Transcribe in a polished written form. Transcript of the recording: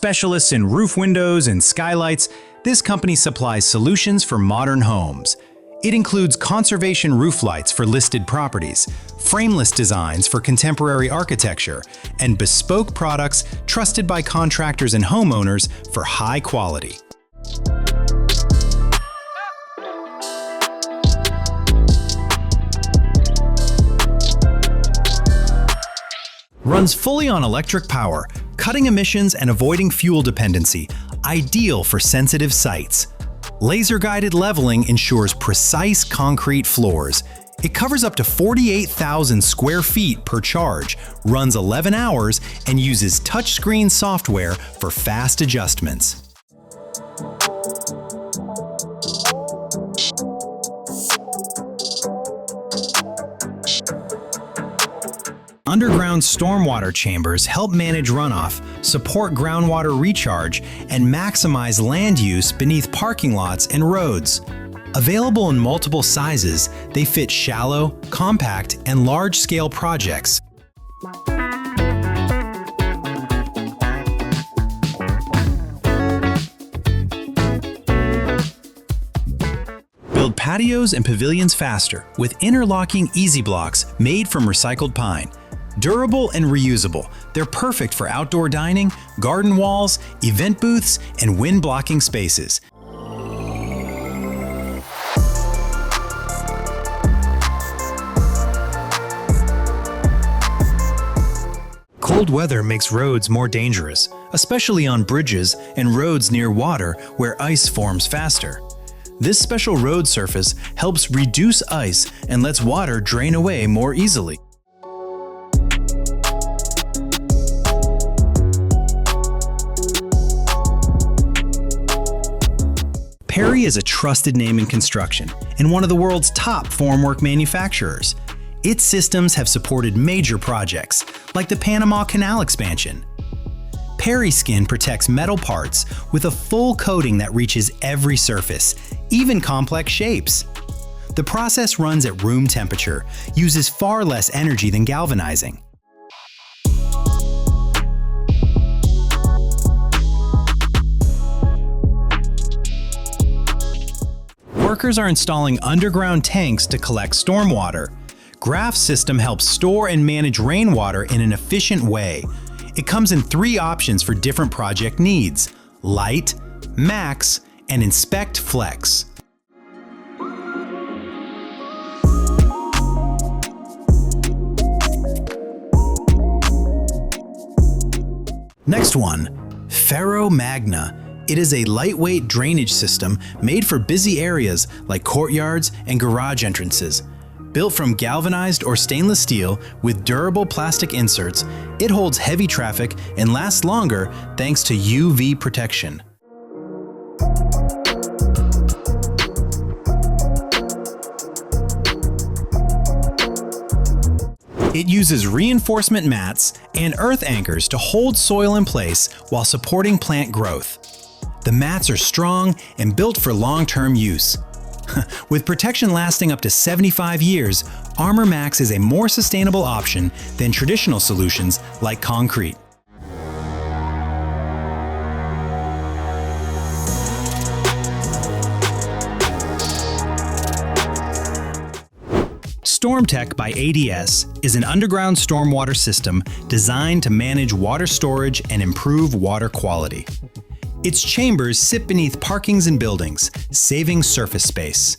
Specialists in roof windows and skylights, this company supplies solutions for modern homes. It includes conservation roof lights for listed properties, frameless designs for contemporary architecture, and bespoke products trusted by contractors and homeowners for high quality. Runs fully on electric power, cutting emissions and avoiding fuel dependency, ideal for sensitive sites. Laser-guided leveling ensures precise concrete floors. It covers up to 48,000 square feet per charge, runs 11 hours, and uses touchscreen software for fast adjustments. Underground stormwater chambers help manage runoff, support groundwater recharge, and maximize land use beneath parking lots and roads. Available in multiple sizes, they fit shallow, compact, and large-scale projects. Build patios and pavilions faster with interlocking easy blocks made from recycled pine. Durable and reusable, they're perfect for outdoor dining, garden walls, event booths, and wind-blocking spaces. Cold weather makes roads more dangerous, especially on bridges and roads near water where ice forms faster. This special road surface helps reduce ice and lets water drain away more easily. Perry is a trusted name in construction and one of the world's top formwork manufacturers. Its systems have supported major projects, like the Panama Canal expansion. Perry Skin protects metal parts with a full coating that reaches every surface, even complex shapes. The process runs at room temperature, uses far less energy than galvanizing. Workers are installing underground tanks to collect stormwater. Graph's system helps store and manage rainwater in an efficient way. It comes in 3 options for different project needs: Light, Max, and Inspect Flex. Next one, Ferro Magna. It is a lightweight drainage system made for busy areas like courtyards and garage entrances. Built from galvanized or stainless steel with durable plastic inserts, it holds heavy traffic and lasts longer thanks to UV protection. It uses reinforcement mats and earth anchors to hold soil in place while supporting plant growth. The mats are strong and built for long-term use. With protection lasting up to 75 years, Armor Max is a more sustainable option than traditional solutions like concrete. StormTech by ADS is an underground stormwater system designed to manage water storage and improve water quality. Its chambers sit beneath parkings and buildings, saving surface space.